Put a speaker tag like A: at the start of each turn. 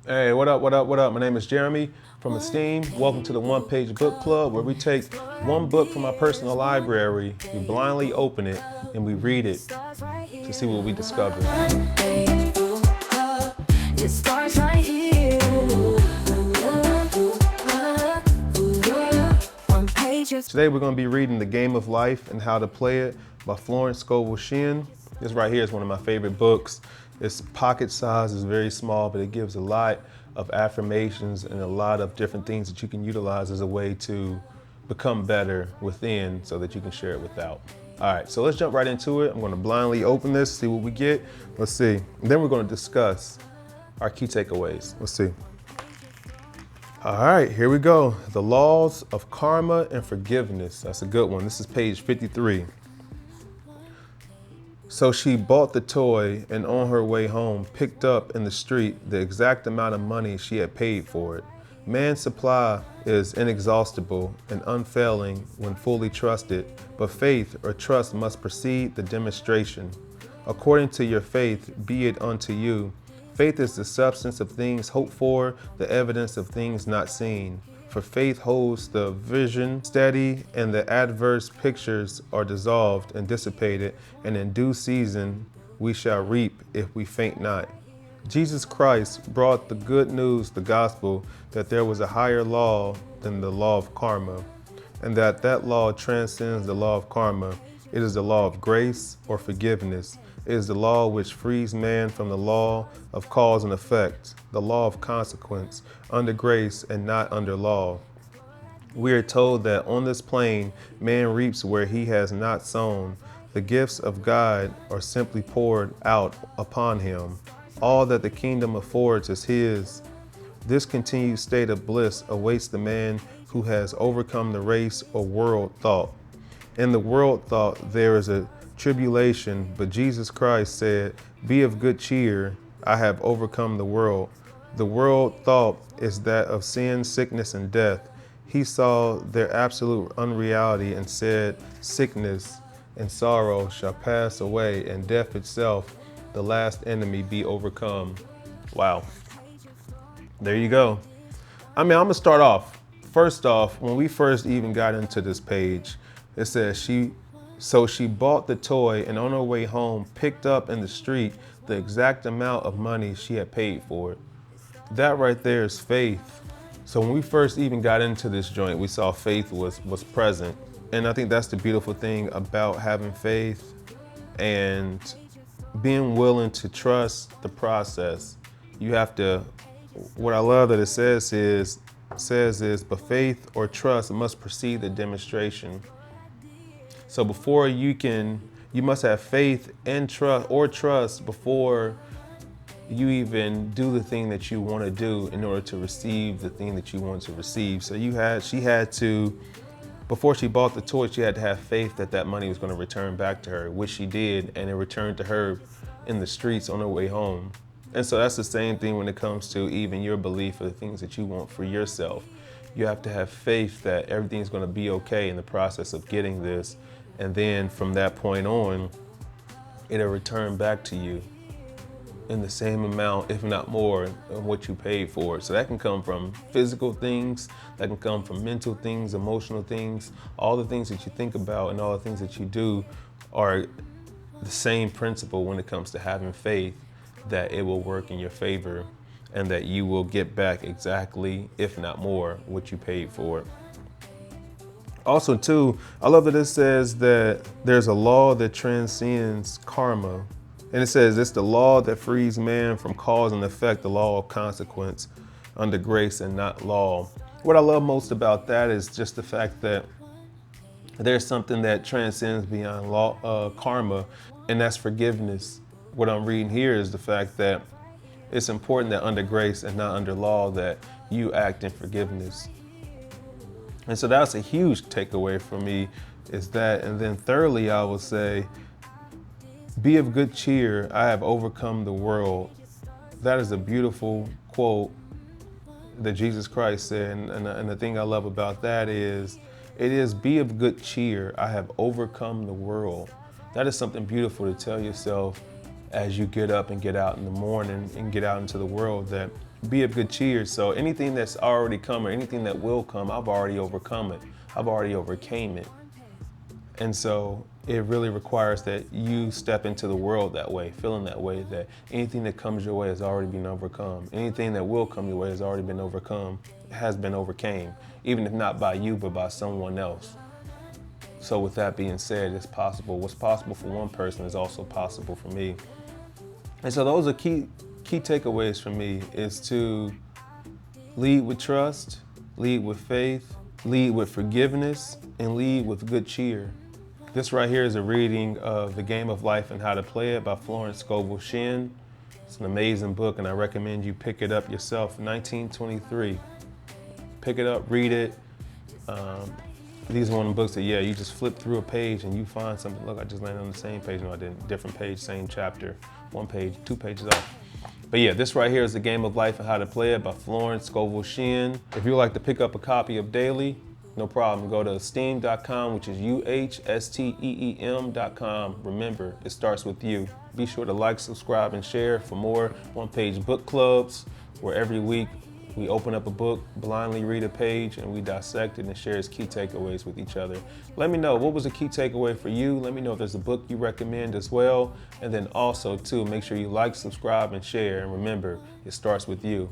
A: Hey, what up, what up, what up? My name is Jeremy from UHSTEEM. Welcome to the One Page Book Club, where we take one book from our personal library, we blindly open it, and we read it to see what we discover. Today we're going to be reading The Game of Life and How to Play It by Florence Scoville Shinn. This right here is one of my favorite books. It's pocket size, it's very small, but it gives a lot of affirmations and a lot of different things that you can utilize as a way to become better within so that you can share it without. All right, so let's jump right into it. I'm going to blindly open this, see what we get. Let's see. And then we're going to discuss our key takeaways. Let's see. All right, here we go. The Laws of Karma and Forgiveness. That's a good one. This is page 53. So she bought the toy and on her way home picked up in the street the exact amount of money she had paid for it. Man's supply is inexhaustible and unfailing when fully trusted, but faith or trust must precede the demonstration. According to your faith, be it unto you. Faith is the substance of things hoped for, the evidence of things not seen. For faith holds the vision steady, and the adverse pictures are dissolved and dissipated, and in due season we shall reap if we faint not. Jesus Christ brought the good news, the gospel, that there was a higher law than the law of karma, and that law transcends the law of karma. It is the law of grace or forgiveness. It is the law which frees man from the law of cause and effect, the law of consequence, under grace and not under law. We are told that on this plane, man reaps where he has not sown. The gifts of God are simply poured out upon him. All that the kingdom affords is his. This continued state of bliss awaits the man who has overcome the race or world thought. In the world thought, there is a tribulation, but Jesus Christ said, "Be of good cheer, I have overcome the world." The world thought is that of sin, sickness, and death. He saw their absolute unreality and said, "Sickness and sorrow shall pass away, and death itself, the last enemy, be overcome." Wow. There you go. I'm gonna start off. First off, when we first even got into this page, it says she bought the toy and on her way home picked up in the street the exact amount of money she had paid for it. That right there is faith. So when we first even got into this joint, we saw faith was present. And I think that's the beautiful thing about having faith and being willing to trust the process. You have to, what I love that it says is, but faith or trust must precede the demonstration. So before you must have faith and trust before you even do the thing that you want to do in order to receive the thing that you want to receive. So she had to, before she bought the toy, she had to have faith that that money was going to return back to her, which she did, and it returned to her in the streets on her way home. And so that's the same thing when it comes to even your belief of the things that you want for yourself. You have to have faith that everything's going to be okay in the process of getting this. And then from that point on, it'll return back to you in the same amount, if not more, of what you paid for it. So that can come from physical things, that can come from mental things, emotional things. All the things that you think about and all the things that you do are the same principle when it comes to having faith that it will work in your favor and that you will get back exactly, if not more, what you paid for it. Also, too, I love that it says that there's a law that transcends karma. And it says it's the law that frees man from cause and effect, the law of consequence, under grace and not law. What I love most about that is just the fact that there's something that transcends beyond law, karma, and that's forgiveness. What I'm reading here is the fact that it's important that under grace and not under law that you act in forgiveness. And so that's a huge takeaway for me, is that. And then thirdly, I will say, be of good cheer, I have overcome the world. That is a beautiful quote that Jesus Christ said. And the thing I love about that is, it is be of good cheer, I have overcome the world. That is something beautiful to tell yourself as you get up and get out in the morning and get out into the world, that be of good cheer. So anything that's already come or anything that will come, I've already overcome it. I've already overcame it. And so it really requires that you step into the world that way, feeling that way, that anything that comes your way has already been overcome. Anything that will come your way has already been overcome, has been overcame, even if not by you, but by someone else. So with that being said, it's possible. What's possible for one person is also possible for me. And so those are key takeaways for me, is to lead with trust, lead with faith, lead with forgiveness, and lead with good cheer. This right here is a reading of The Game of Life and How to Play It by Florence Scoville Shinn. It's an amazing book, and I recommend you pick it up yourself. 1923. Pick it up, read it. These are one of the books that, you just flip through a page and you find something. Look, I just landed on the same page. No, I didn't. Different page, same chapter. One page, 2 pages off. But yeah, this right here is The Game of Life and How to Play It by Florence Scoville Shinn. If you would like to pick up a copy of Daily, no problem. Go to STEEM.com, which is UHSTEEM.com. Remember, it starts with you. Be sure to like, subscribe, and share for more one-page book clubs, where every week we open up a book, blindly read a page, and we dissect it and share its key takeaways with each other. Let me know, what was a key takeaway for you? Let me know if there's a book you recommend as well. And then also, too, make sure you like, subscribe, and share. And remember, it starts with you.